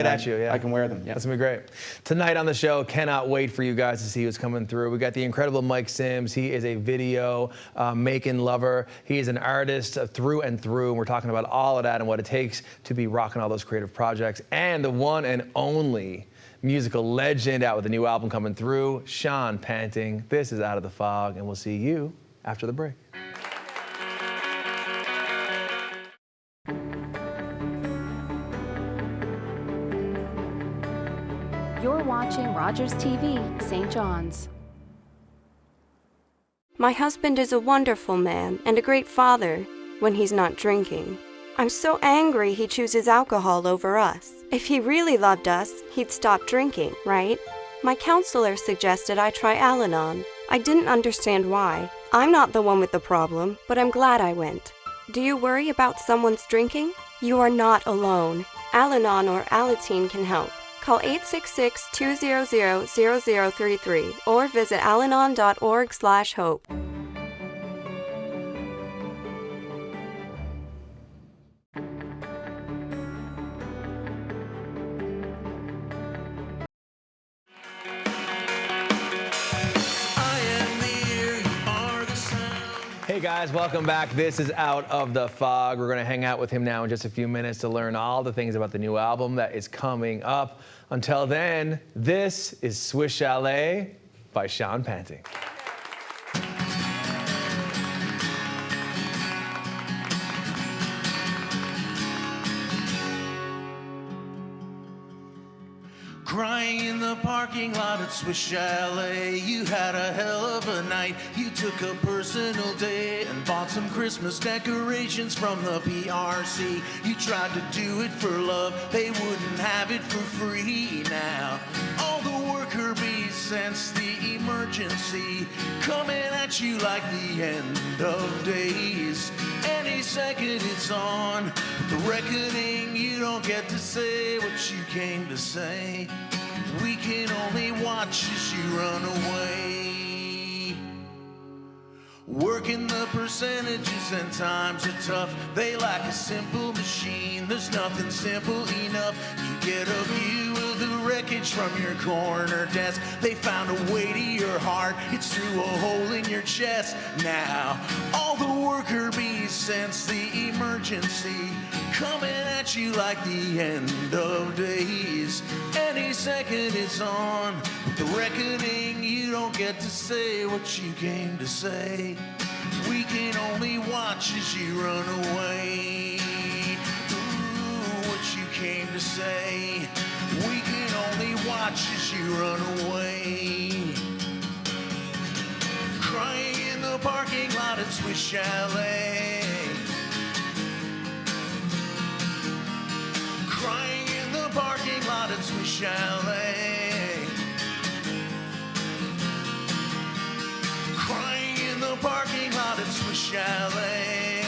At you, yeah. I can wear them. Yeah. That's gonna be great. Tonight on the show, cannot wait for you guys to see who's coming through. We got the incredible Mike Sims. He is a video making lover. He is an artist through and through. And we're talking about all of that and what it takes to be rocking all those creative projects. And the one and only musical legend out with a new album coming through, Sean Panting. This is Out of the Fog, and we'll see you after the break. You're watching Rogers TV, St. John's. My husband is a wonderful man and a great father when he's not drinking. I'm so angry he chooses alcohol over us. If he really loved us, he'd stop drinking, right? My counselor suggested I try Al-Anon. I didn't understand why. I'm not the one with the problem, but I'm glad I went. Do you worry about someone's drinking? You are not alone. Al-Anon or Alateen can help. Call 866-200-0033 or visit alanon.org/hope. Hey guys, welcome back. This is Out of the Fog. We're going to hang out with him now in just a few minutes to learn all the things about the new album that is coming up. Until then, this is Swiss Chalet by Sean Panting. Crying in the parking lot at Swiss Chalet. You had a hell of a night. You took a personal day and bought some Christmas decorations from the PRC. You tried to do it for love. They wouldn't have it for free now. All the worker bees sense the emergency coming at you like the end of days. Any second it's on. With the reckoning, you don't get to say what you came to say. We can only watch as you run away. Working the percentages and times are tough. They lack a simple machine. There's nothing simple enough. You get a view of the wreckage from your corner desk. They found a way to your heart. It's through a hole in your chest. Now, all the worker bees sense the emergency coming at you like the end of days. Any second it's on. With the reckoning, you don't get to say what you came to say. We can only watch as you run away. Ooh, what you came to say. We can only watch as you run away. Crying in the parking lot at Swiss Chalet. Crying in the parking lot at Swiss Chalet. Crying in the parking lot at Swiss Chalet.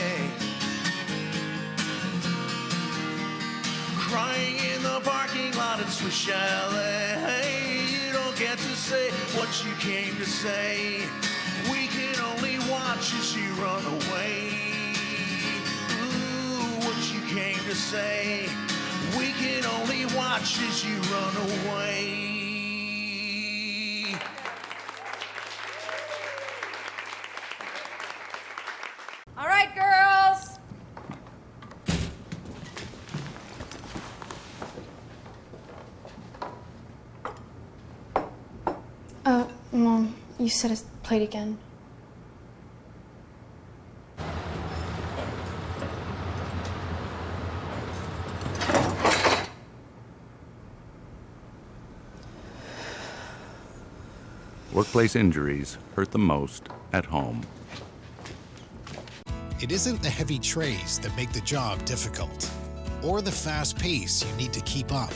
Crying in the parking lot at Swiss Chalet. You don't get to say what you came to say. We can only watch as you run away. Ooh, what you came to say. We can only watch as you run away. All right, girls. Mom, you said it's played again. Workplace injuries hurt the most at home. It isn't the heavy trays that make the job difficult, or the fast pace you need to keep up.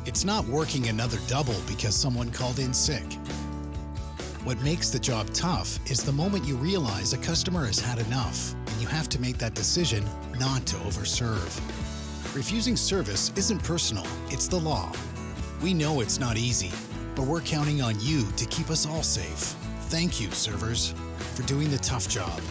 It's not working another double because someone called in sick. What makes the job tough is the moment you realize a customer has had enough and you have to make that decision not to overserve. Refusing service isn't personal, it's the law. We know it's not easy, but we're counting on you to keep us all safe. Thank you, servers, for doing the tough job.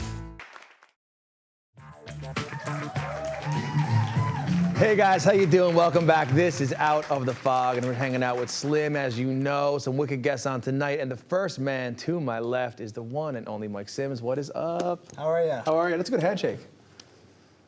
Hey guys, how you doing? Welcome back. This is Out of the Fog, and we're hanging out with Slim, as you know. Some wicked guests on tonight, and the first man to my left is the one and only Mike Sims. What is up? How are you? How are you? That's a good handshake.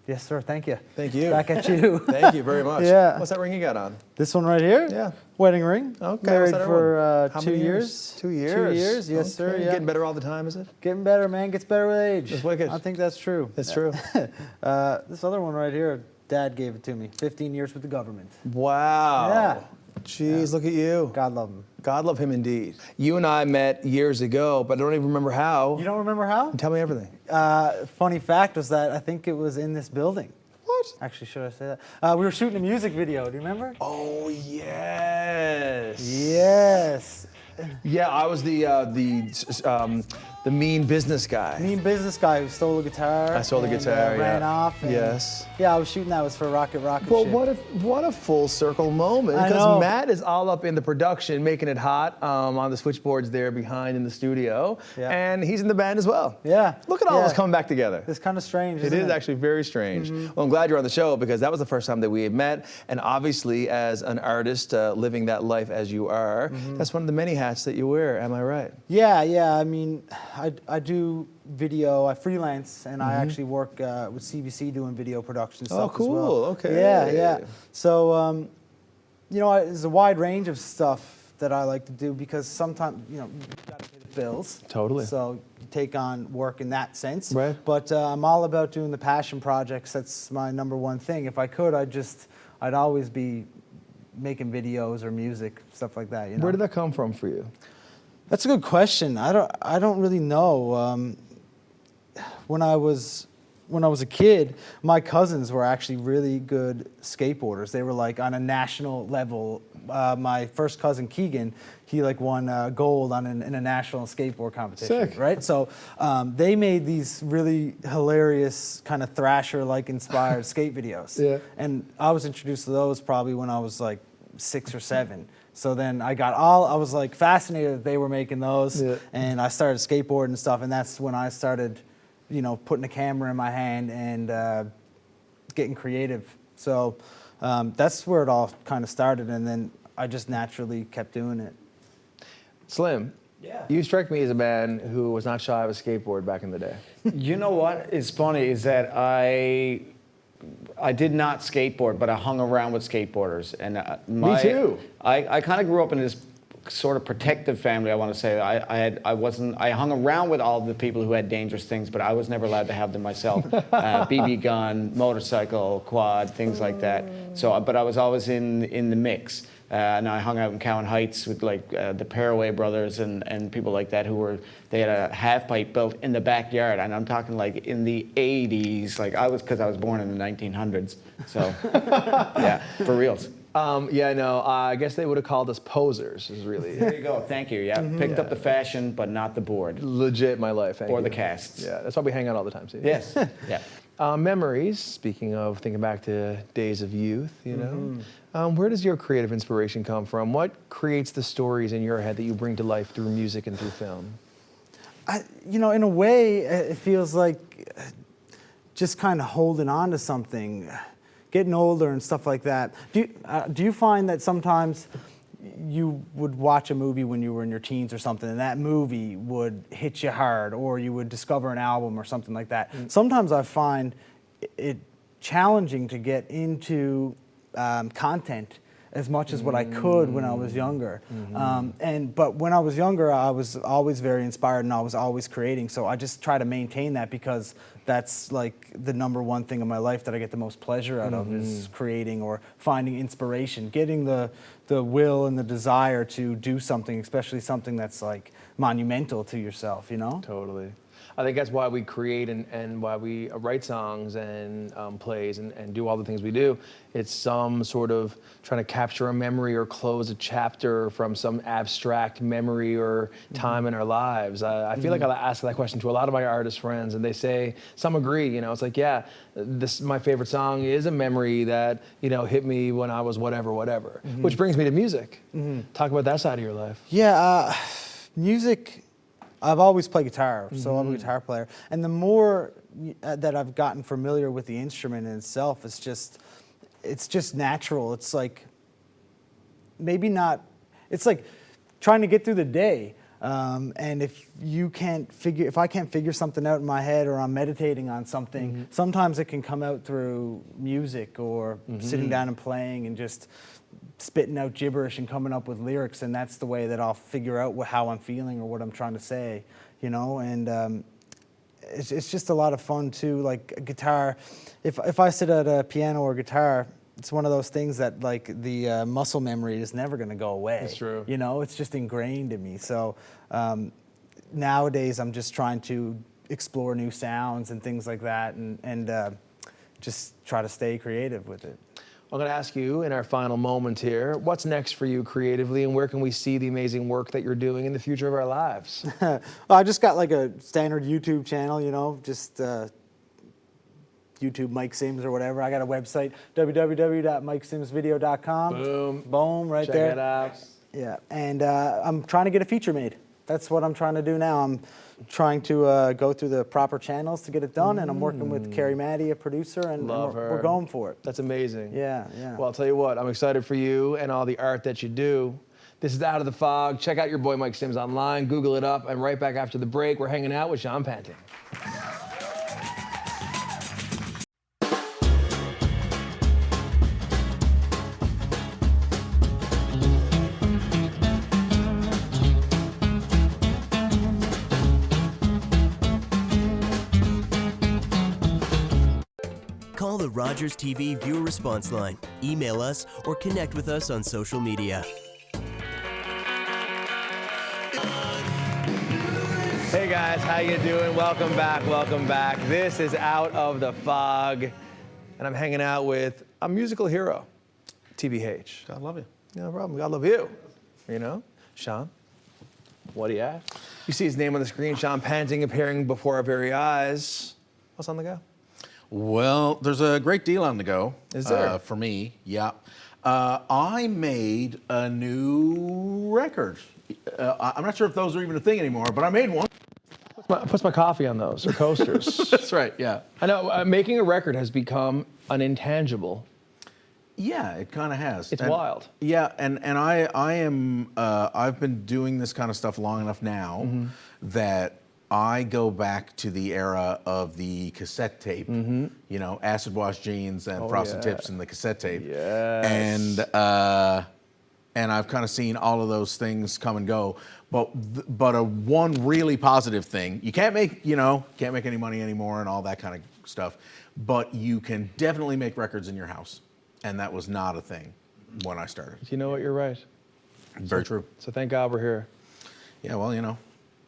Yes, sir. Thank you. Thank you. Back at you. Thank you very much. Yeah. What's that ring you got on? This one right here? Yeah. Wedding ring. Okay. Married What's that for How 2 many years. 2 years. 2 years. Yes, sir. Okay. Yeah. Getting better all the time, is it? Getting better, man. Gets better with age. That's wicked. I think that's true. That's true. This other one right here, Dad gave it to me. 15 years with the government. Wow. Yeah. Jeez, look at you. God love him. God love him indeed. You and I met years ago, but I don't even remember how. You don't remember how? Tell me everything. Funny fact was that I think it was in this building. What? Actually, should I say that? We were shooting a music video. Do you remember? Oh, yes. Yes. Yeah, I was the mean business guy. Mean business guy who stole a guitar. I stole the and, guitar, ran yeah. off. And, Yes. Yeah, I was shooting that. It was for Rocket Well, ship. what a full circle moment, I because know. Matt is all up in the production, making it hot on the switchboards there behind in the studio, Yeah. and he's in the band as well. Yeah. Look at all Yeah. this coming back together. It's kind of strange, It isn't is actually very strange. Well, I'm glad you're on the show, because that was the first time that we had met, and obviously as an artist living that life as you are, that's one of the many hats that you wear, am I right? Yeah. I mean, I do video. I freelance, and I actually work with CBC doing video production stuff as well. Cool. Okay. Yeah. So, there's a wide range of stuff that I like to do, because sometimes, you gotta pay the bills. Totally. So you take on work in that sense. Right. But I'm all about doing the passion projects. That's my number one thing. If I could, I'd always be making videos or music, stuff like that. Where did that come from for you? That's a good question. I don't really know. When I was a kid, my cousins were actually really good skateboarders. They were like on a national level. My first cousin Keegan, he won gold in a national skateboard competition. Sick. Right? So they made these really hilarious kind of Thrasher-like inspired skate videos. Yeah. And I was introduced to those probably when I was like 6 or 7. So then I was like fascinated that they were making those, and I started skateboarding and stuff, and that's when I started, putting a camera in my hand and getting creative. So that's where it all kind of started, and then I just naturally kept doing it. Slim, you strike me as a man who was not shy of a skateboard back in the day. You know what is funny is that I did not skateboard, but I hung around with skateboarders, and Me too. I kind of grew up in this sort of protective family. I want to say I hung around with all the people who had dangerous things, but I was never allowed to have them myself. BB gun, motorcycle, quad, things like that. So, but I was always in the mix. And I hung out in Cowan Heights with the Paraway brothers and people like that they had a half pipe built in the backyard, and I'm talking like in the 80s, because I was born in the 1900s. So yeah, for reals. No, I guess they would have called us posers, is really. There you go, thank you, yeah. Picked up the fashion, but not the board. Legit my life, thank Or you. the casts. Yeah, that's why we hang out all the time, see? Yes, yeah. Memories, speaking of thinking back to days of youth, where does your creative inspiration come from? What creates the stories in your head that you bring to life through music and through film? In a way, it feels like just kind of holding on to something, getting older and stuff like that. Do you find that sometimes you would watch a movie when you were in your teens or something, and that movie would hit you hard, or you would discover an album or something like that? Sometimes I find it challenging to get into content as much as what I could when I was younger. But when I was younger, I was always very inspired, and I was always creating. So I just try to maintain that, because that's like the number one thing in my life that I get the most pleasure out of, is creating or finding inspiration, getting the will and the desire to do something, especially something that's like monumental to yourself, Totally. I think that's why we create and why we write songs and plays and do all the things we do. It's some sort of trying to capture a memory or close a chapter from some abstract memory or time in our lives. I feel like I ask that question to a lot of my artist friends, and they say, some agree, it's like, yeah, my favorite song is a memory that, hit me when I was whatever, which brings me to music. Talk about that side of your life. Yeah, music. I've always played guitar, so I'm a guitar player. And the more that I've gotten familiar with the instrument in itself, it's just natural. It's like, maybe not, it's like trying to get through the day. And if I can't figure something out in my head, or I'm meditating on something, sometimes it can come out through music, or sitting down and playing and just spitting out gibberish and coming up with lyrics, and that's the way that I'll figure out how I'm feeling or what I'm trying to say, you know. And it's just a lot of fun too. Like a guitar, if I sit at a piano or guitar, it's one of those things that like the muscle memory is never going to go away. That's true. You know, it's just ingrained in me. So nowadays I'm just trying to explore new sounds and things like that, and just try to stay creative with it. I'm going to ask you in our final moment here, what's next for you creatively, and where can we see the amazing work that you're doing in the future of our lives? Well, I just got like a standard YouTube channel, you know, just YouTube Mike Sims or whatever. I got a website, www.mikesimsvideo.com. Boom, right there. Check it out. Yeah, and I'm trying to get a feature made. That's what I'm trying to do now. I'm trying to go through the proper channels to get it done, and I'm working with Carrie Maddie, a producer, and we're going for it. That's amazing. Yeah, yeah. Well, I'll tell you what, I'm excited for you and all the art that you do. This is Out of the Fog. Check out your boy Mike Sims online, Google it up, and right back after the break, we're hanging out with Sean Panting. Call the Rogers TV viewer response line, email us, or connect with us on social media. Hey guys, how you doing? Welcome back, welcome back. This is Out of the Fog, and I'm hanging out with a musical hero, TBH. God love you. No problem, God love you. You know, Sean, what do you have? You see his name on the screen, Sean Panting, appearing before our very eyes. What's on the go? Well, there's a great deal on the go. Is there? For me, yeah. I made a new record. I'm not sure if those are even a thing anymore, but I made one. Puts my coffee on those, or coasters. That's right, yeah. I know, making a record has become an intangible. Yeah, it kind of has. It's wild. Yeah, and I've been doing this kind of stuff long enough now that I go back to the era of the cassette tape, you know, acid wash jeans and frosted tips and the cassette tape. Yes. And I've kind of seen all of those things come and go. But one really positive thing, you can't make any money anymore and all that kind of stuff, but you can definitely make records in your house. And that was not a thing when I started. You know what, you're right. Very true. So thank God we're here. Yeah, well, you know,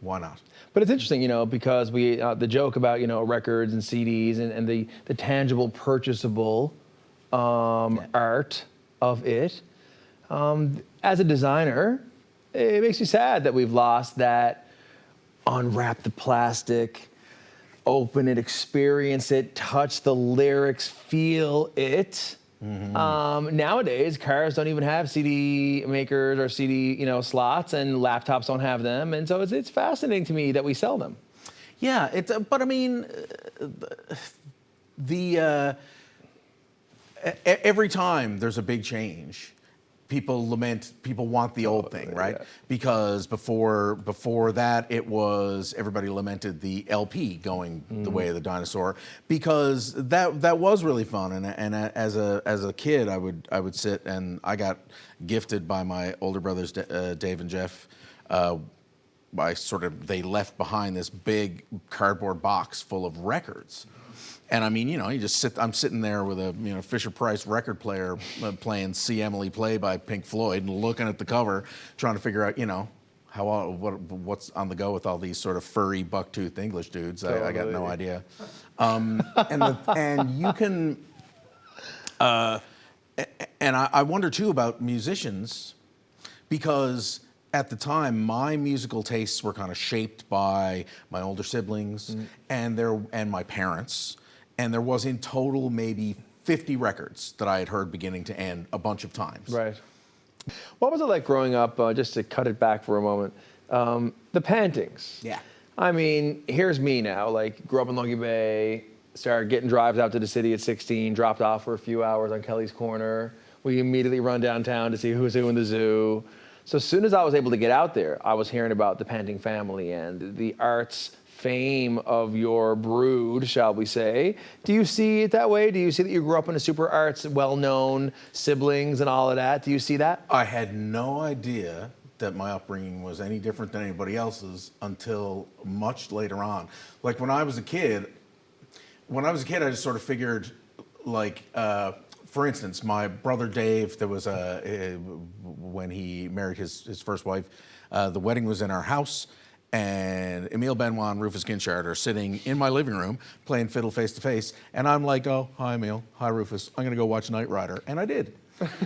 why not? But it's interesting, you know, because we the joke about, you know, records and CDs and the tangible, purchasable art of it. As a designer, it makes me sad that we've lost that unwrap the plastic, open it, experience it, touch the lyrics, feel it. Nowadays, cars don't even have CD makers or CD, you know, slots, and laptops don't have them, and so it's fascinating to me that we sell them. Yeah, it's but I mean, every time there's a big change, people want the old thing, right? Yeah. Because before that, it was everybody lamented the LP going the way of the dinosaur, because that was really fun. And as a kid, I would sit, and I got gifted by my older brothers, Dave and Jeff. They left behind this big cardboard box full of records. And I mean, you know, I'm sitting there with a, you know, Fisher-Price record player playing See Emily Play by Pink Floyd, and looking at the cover, trying to figure out, you know, what's on the go with all these sort of furry, buck-toothed English dudes. Totally. I got no idea. And you can, and I wonder too about musicians, because at the time, my musical tastes were kind of shaped by my older siblings and my parents. And there was in total maybe 50 records that I had heard beginning to end a bunch of times. Right. What was it like growing up, just to cut it back for a moment, the Pantings? Yeah. I mean, here's me now, like, grew up in Logie Bay, started getting drives out to the city at 16, dropped off for a few hours on Kelly's Corner. We immediately run downtown to see who's who in the zoo. So as soon as I was able to get out there, I was hearing about the Panting family and the arts fame of your brood, shall we say. Do you see it that way? Do you see that you grew up in a super arts, well-known siblings and all of that? Do you see that? I had no idea that my upbringing was any different than anybody else's until much later on. Like when I was a kid, I just sort of figured, like, for instance, my brother Dave, there was when he married his first wife, the wedding was in our house, and Emile Benoit and Rufus Ginchard are sitting in my living room playing fiddle face to face, and I'm like, oh, hi Emile, hi Rufus, I'm gonna go watch Knight Rider, and I did.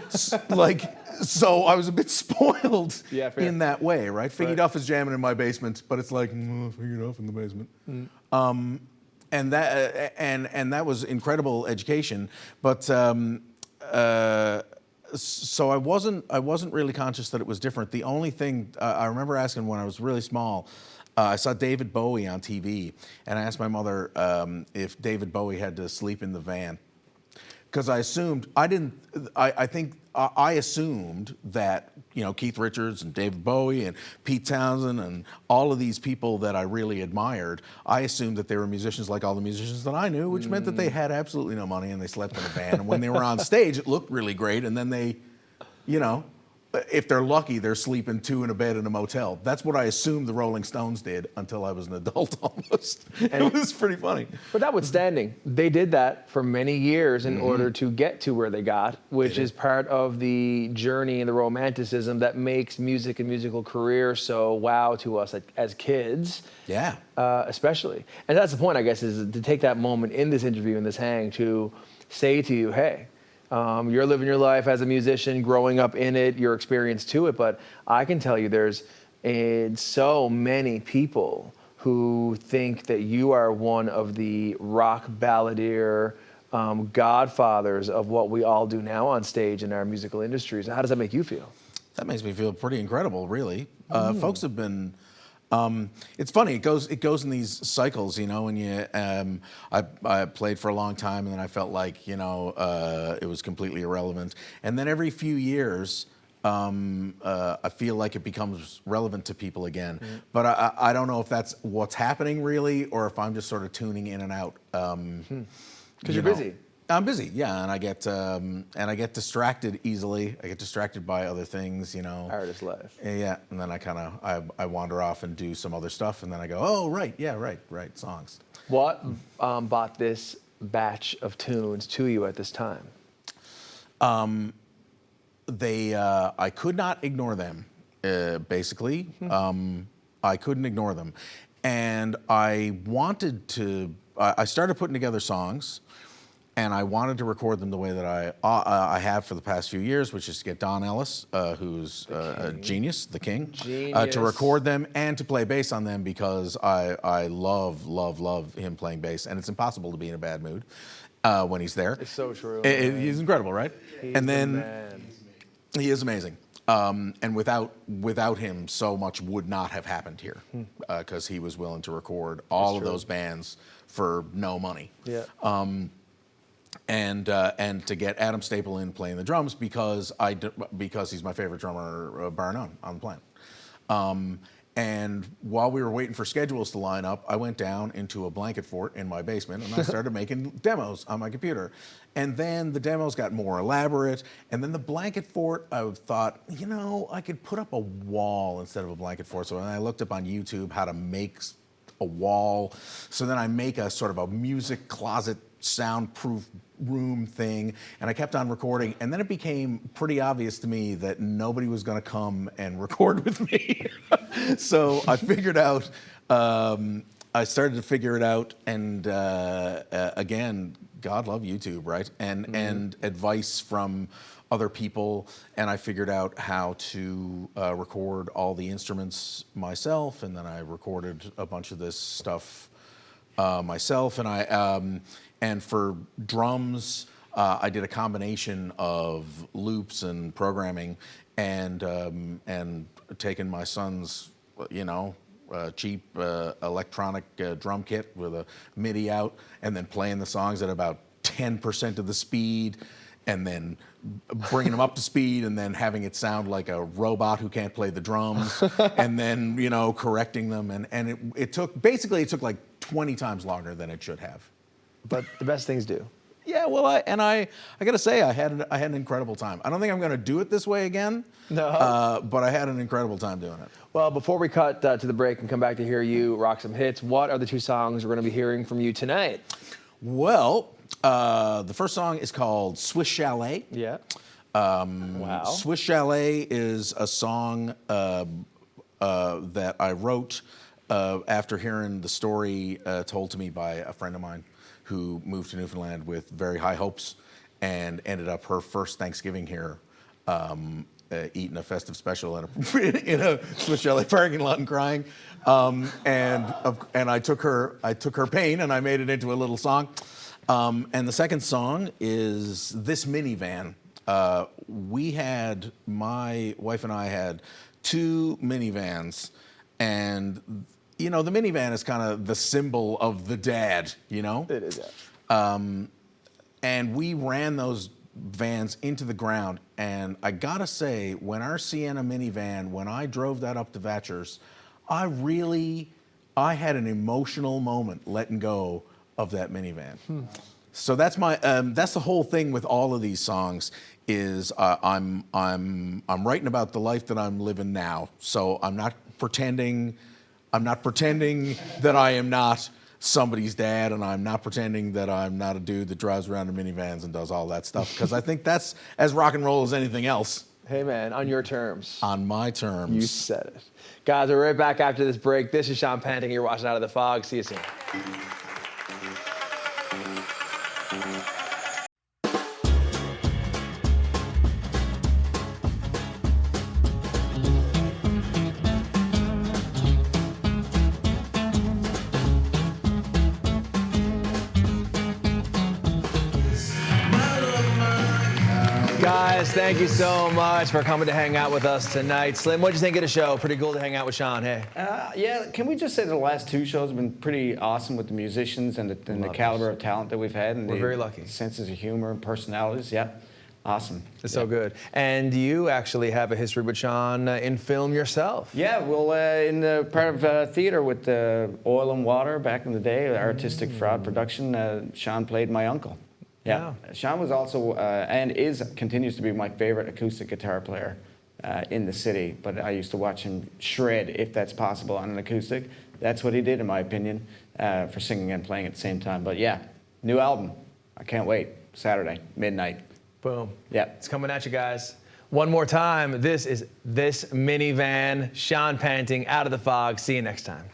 So I was a bit spoiled in that way, right? Figgy Duff is jamming in my basement, but it's like, Figgy Duff in the basement. And that was incredible education, but so I wasn't really conscious that it was different. The only thing I remember asking when I was really small, I saw David Bowie on TV, and I asked my mother if David Bowie had to sleep in the van, because I assumed I assumed that, you know, Keith Richards and David Bowie and Pete Townsend and all of these people that I really admired, I assumed that they were musicians like all the musicians that I knew, which meant that they had absolutely no money and they slept in a van. And when they were on stage, it looked really great. And then they, you know, if they're lucky, they're sleeping two in a bed in a motel. That's what I assumed the Rolling Stones did until I was an adult almost. And it was pretty funny. But notwithstanding, they did that for many years in order to get to where they got, which is part of the journey and the romanticism that makes music and musical career so wow to us as kids. Yeah. Especially. And that's the point, I guess, is to take that moment in this interview, in this hang, to say to you, hey, you're living your life as a musician, growing up in it, your experience to it, but I can tell you there's so many people who think that you are one of the rock balladeer godfathers of what we all do now on stage in our musical industries. How does that make you feel? That makes me feel pretty incredible, really. Folks have been... it's funny. It goes in these cycles, you know. When you, I played for a long time, and then I felt like, you know, it was completely irrelevant. And then every few years, I feel like it becomes relevant to people again. But I don't know if that's what's happening really, or if I'm just sort of tuning in and out. Because you're busy. I'm busy, yeah, and I get distracted easily. I get distracted by other things, you know. Artist life. Yeah, and then I wander off and do some other stuff, and then I go, oh right, yeah, right, songs. What brought this batch of tunes to you at this time? I could not ignore them, basically. I couldn't ignore them, and I wanted to. I started putting together songs. And I wanted to record them the way that I have for the past few years, which is to get Don Ellis, who's a genius, the king, to record them and to play bass on them, because I love him playing bass, and it's impossible to be in a bad mood when he's there. It's so true. He's incredible, right? He's and then he is amazing. And without him, so much would not have happened here, because he was willing to record all of those bands for no money. Yeah. And to get Adam Staple in playing the drums, because he's my favorite drummer, bar none, on the planet. And while we were waiting for schedules to line up, I went down into a blanket fort in my basement, and I started making demos on my computer. And then the demos got more elaborate, and then the blanket fort, I thought, you know, I could put up a wall instead of a blanket fort. So I looked up on YouTube how to make a wall. So then I make a sort of a music closet soundproof room thing, and I kept on recording, and then it became pretty obvious to me that nobody was going to come and record with me. So I figured out, I started to figure it out, and again, God love YouTube, right? And advice from other people, and I figured out how to record all the instruments myself, and then I recorded a bunch of this stuff myself, and and for drums, I did a combination of loops and programming, and taking my son's, you know, cheap electronic drum kit with a MIDI out, and then playing the songs at about 10% of the speed, and then bringing them up to speed, and then having it sound like a robot who can't play the drums, and then, you know, correcting them. And it took like 20 times longer than it should have. But the best things do. Yeah, well, I got to say, I had an incredible time. I don't think I'm going to do it this way again. No. But I had an incredible time doing it. Well, before we cut to the break and come back to hear you rock some hits, what are the 2 songs we're going to be hearing from you tonight? Well, the first song is called Swiss Chalet. Yeah. Wow. Swiss Chalet is a song that I wrote after hearing the story told to me by a friend of mine who moved to Newfoundland with very high hopes and ended up her first Thanksgiving here eating a festive special in a Swiss Chalet parking lot and crying. And I took her pain and I made it into a little song. And the second song is This Minivan. My wife and I had 2 minivans, and you know, the minivan is kind of the symbol of the dad, you know? It is, yeah. And we ran those vans into the ground, and I gotta say, when our Sienna minivan, when I drove that up to Vatcher's, I had an emotional moment letting go of that minivan. So that's that's the whole thing with all of these songs is I'm writing about the life that I'm living now. So I'm not pretending that I am not somebody's dad, and I'm not pretending that I'm not a dude that drives around in minivans and does all that stuff, because I think that's as rock and roll as anything else. Hey man, on your terms. On my terms. You said it. Guys, we're right back after this break. This is Sean Panting. You're watching Out of the Fog. See you soon. Guys, thank you so much for coming to hang out with us tonight. Slim, what'd you think of the show? Pretty cool to hang out with Sean, hey? Yeah, can we just say the last 2 shows have been pretty awesome with the musicians and the caliber of talent that we've had. And we're very lucky. Senses of humor and personalities, yeah. Awesome. It's so good. And you actually have a history with Sean in film yourself. Yeah, well, in the part of theater with Oil and Water back in the day, artistic fraud production, Sean played my uncle. Yeah. Sean was also and continues to be my favorite acoustic guitar player in the city. But I used to watch him shred, if that's possible, on an acoustic. That's what he did, in my opinion, for singing and playing at the same time. But yeah, new album. I can't wait. Saturday, midnight. Boom. Yeah. It's coming at you guys. One more time. This is This Minivan. Sean Panting, Out of the Fog. See you next time.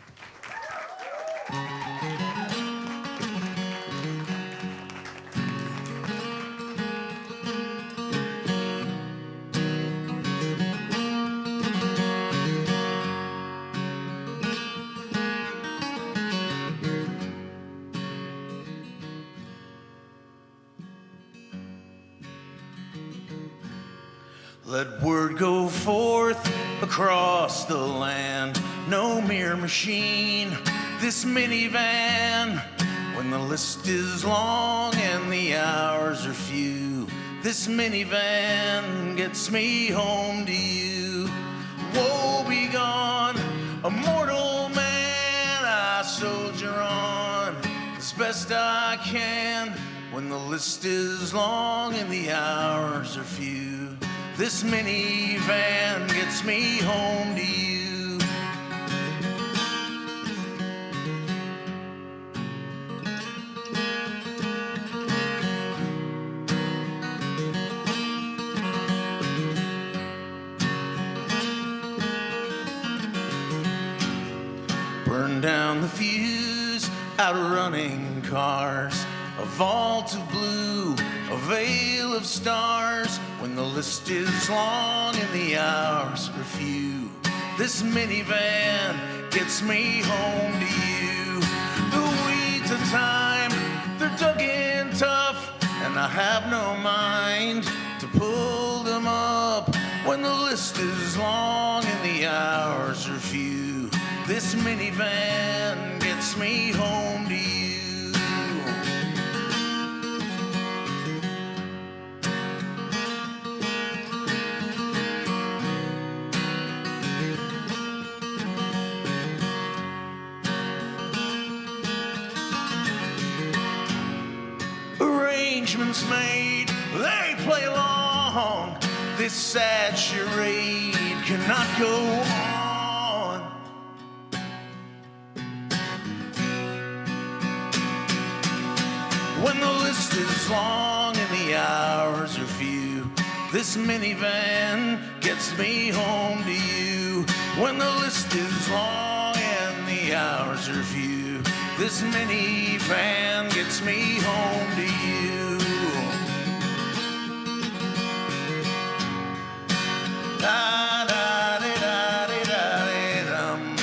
Let word go forth across the land, no mere machine, this minivan. When the list is long and the hours are few, this minivan gets me home to you. Woe be gone, a mortal man, I soldier on as best I can. When the list is long and the hours are few, this minivan gets me home to you. Burn down the fuse, outrunning cars, a vault of blue, a veil of stars. When the list is long and the hours are few, this minivan gets me home to you. The weeds of time, they're dug in tough, and I have no mind to pull them up. When the list is long and the hours are few, this This minivan gets me home to you. Arrangements made, they play along. This sad charade cannot go on. When the list is long and the hours are few, this minivan gets me home to you. When the list is long and the hours are few, this minivan gets me home to you. Da, da, da, da, da, da, dum.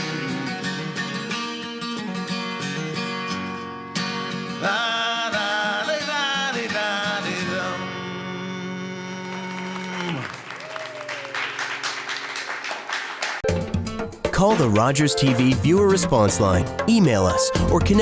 Da, da, da, da, da, da, dum. Call the Rogers TV viewer response line, email us, or connect